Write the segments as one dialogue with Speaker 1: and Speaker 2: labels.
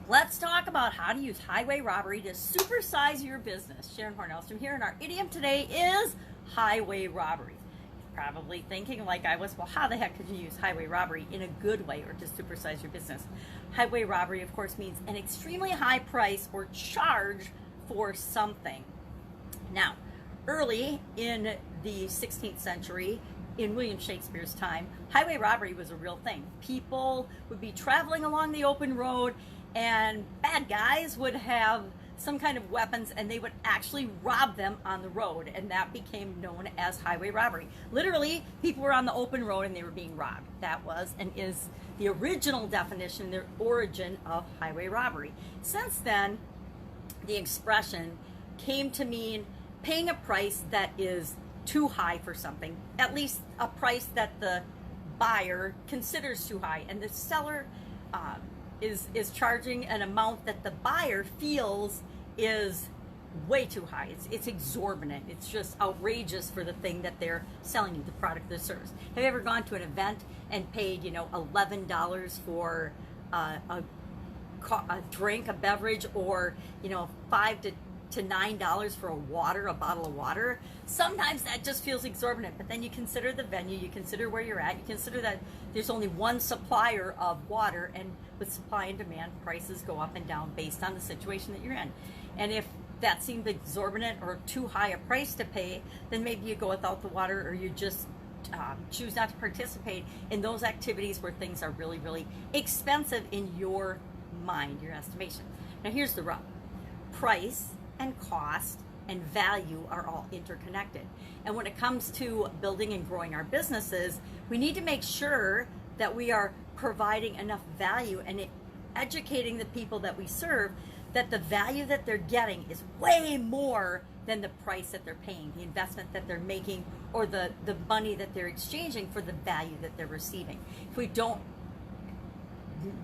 Speaker 1: Let's talk about how to use highway robbery to supersize your business. Sharon Horne-Ellstrom here, and our idiom today is highway robbery. You're probably thinking, like I was, well, how the heck could you use highway robbery in a good way or to supersize your business? Highway robbery, of course, means an extremely high price or charge for something. Now, early in the 16th century, in William Shakespeare's time, highway robbery was a real thing. People would be traveling along the open road, and bad guys would have some kind of weapons, and they would actually rob them on the road, and that became known as highway robbery. Literally, people were on the open road and they were being robbed. That was and is the original definition, the origin of highway robbery. Since then, the expression came to mean paying a price that is too high for something, at least a price that the buyer considers too high, and the seller is charging an amount that the buyer feels is way too high. It's exorbitant. It's just outrageous for the thing that they're selling you, the product or the service. Have you ever gone to an event and paid, $11 for a drink, a beverage, or $5 to $9 for a bottle of water? Sometimes that just feels exorbitant, but then you consider the venue, you consider where you're at, you consider that there's only one supplier of water, and with supply and demand, prices go up and down based on the situation that you're in. And if that seemed exorbitant or too high a price to pay, then maybe you go without the water, or you just choose not to participate in those activities where things are really, really expensive in your mind, your estimation. Now here's the rub. Price and cost and value are all interconnected. And when it comes to building and growing our businesses, we need to make sure that we are providing enough value and educating the people that we serve that the value that they're getting is way more than the price that they're paying, the investment that they're making, or the money that they're exchanging for the value that they're receiving. If we don't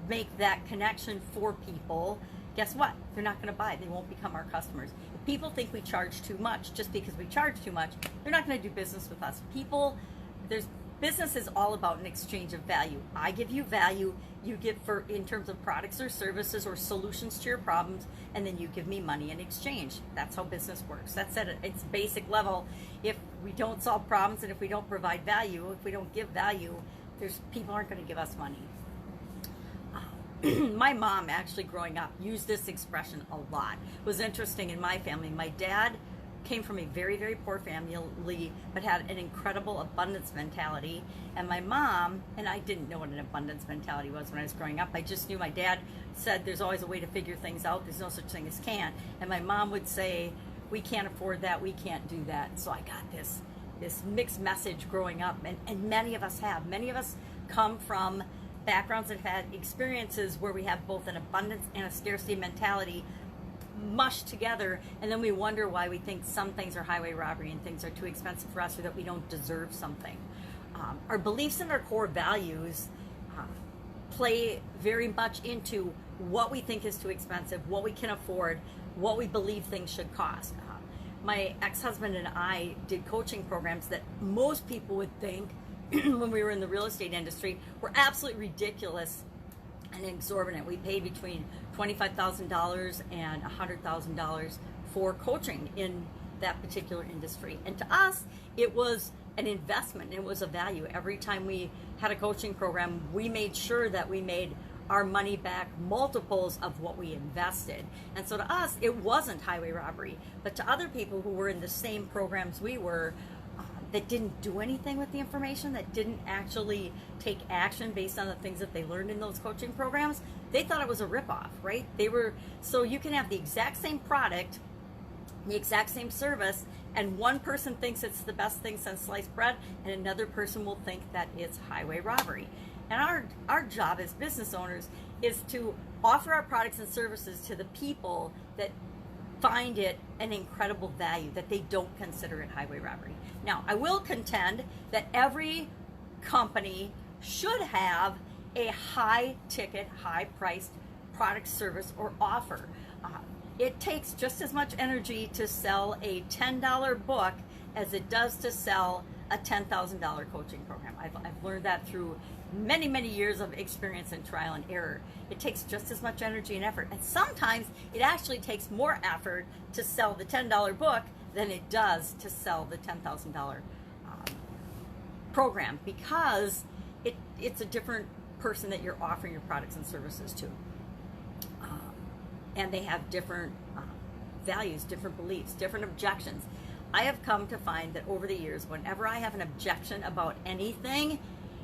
Speaker 1: make that connection for people, guess what? They're not going to buy. They won't become our customers. If people think we charge too much just because we charge too much, they're not going to do business with us. Business is all about an exchange of value. I give you value, you give in terms of products or services or solutions to your problems, and then you give me money in exchange. That's how business works. That's at its basic level. If we don't solve problems and if we don't provide value, if we don't give value, people aren't going to give us money. My mom, actually growing up, used this expression a lot. It was interesting in my family. My dad came from a very, very poor family, but had an incredible abundance mentality. And my mom, and I didn't know what an abundance mentality was when I was growing up. I just knew my dad said there's always a way to figure things out. There's no such thing as can't. And my mom would say, we can't afford that, we can't do that. So I got this mixed message growing up, and many of us have. Many of us come from backgrounds that have had experiences where we have both an abundance and a scarcity mentality mushed together, and then we wonder why we think some things are highway robbery and things are too expensive for us, or that we don't deserve something. Our beliefs and our core values play very much into what we think is too expensive, what we can afford, what we believe things should cost. My ex-husband and I did coaching programs that most people would think when we were in the real estate industry were absolutely ridiculous and exorbitant. We paid between $25,000 and $100,000 for coaching in that particular industry. And to us, it was an investment. It was a value. Every time we had a coaching program, we made sure that we made our money back multiples of what we invested. And so to us, it wasn't highway robbery. But to other people who were in the same programs we were, that didn't do anything with the information, that didn't actually take action based on the things that they learned in those coaching programs, they thought it was a ripoff, right? So you can have the exact same product, the exact same service, and one person thinks it's the best thing since sliced bread, and another person will think that it's highway robbery. And our job as business owners is to offer our products and services to the people that find it an incredible value, that they don't consider it highway robbery. Now, I will contend that every company should have a high-ticket, high-priced product, service, or offer. It takes just as much energy to sell a $10 book as it does to sell a $10,000 coaching program. I've learned that through many, many years of experience and trial and error. It takes just as much energy and effort. And sometimes it actually takes more effort to sell the $10 book than it does to sell the $10,000 program, because it's a different person that you're offering your products and services to. And they have different values, different beliefs, different objections. I have come to find that over the years, whenever I have an objection about anything,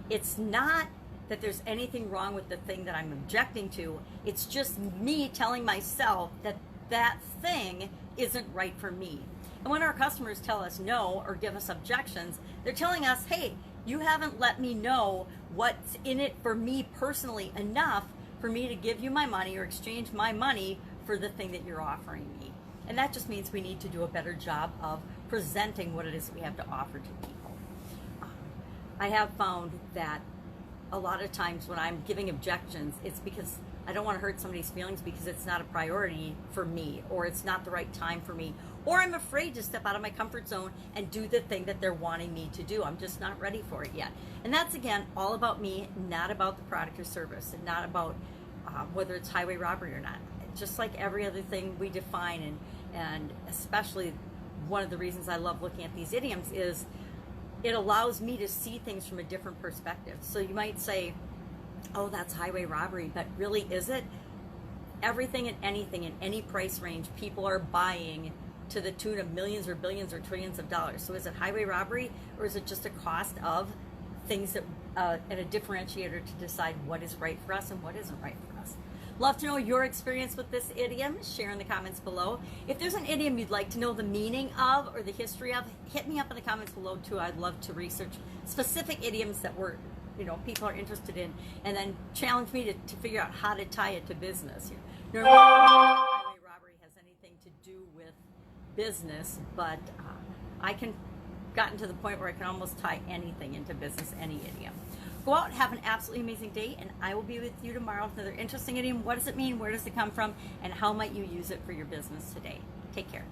Speaker 1: it's not that there's anything wrong with the thing that I'm objecting to. It's just me telling myself that that thing isn't right for me. And when our customers tell us no or give us objections, they're telling us, hey, you haven't let me know what's in it for me personally enough for me to give you my money or exchange my money for the thing that you're offering me. And that just means we need to do a better job of presenting what it is that we have to offer to people. I have found that a lot of times when I'm giving objections, it's because I don't want to hurt somebody's feelings because it's not a priority for me, or it's not the right time for me, or I'm afraid to step out of my comfort zone and do the thing that they're wanting me to do. I'm just not ready for it yet. And that's, again, all about me, not about the product or service, and not about whether it's highway robbery or not. Just like every other thing we define, and especially one of the reasons I love looking at these idioms is it allows me to see things from a different perspective. So you might say, oh, that's highway robbery, but really, is it? Everything and anything in any price range, people are buying to the tune of millions or billions or trillions of dollars. So is it highway robbery, or is it just a cost of things that and a differentiator to decide what is right for us and what isn't right for us? Love to know your experience with this idiom. Share in the comments below. If there's an idiom you'd like to know the meaning of or the history of, hit me up in the comments below too. I'd love to research specific idioms that people are interested in, and then challenge me to figure out how to tie it to business. Normally, highway robbery has anything to do with business, but I can gotten to the point where I can almost tie anything into business, any idiom. Go out and have an absolutely amazing day, and I will be with you tomorrow with another interesting idiom. What does it mean? Where does it come from? And how might you use it for your business today? Take care.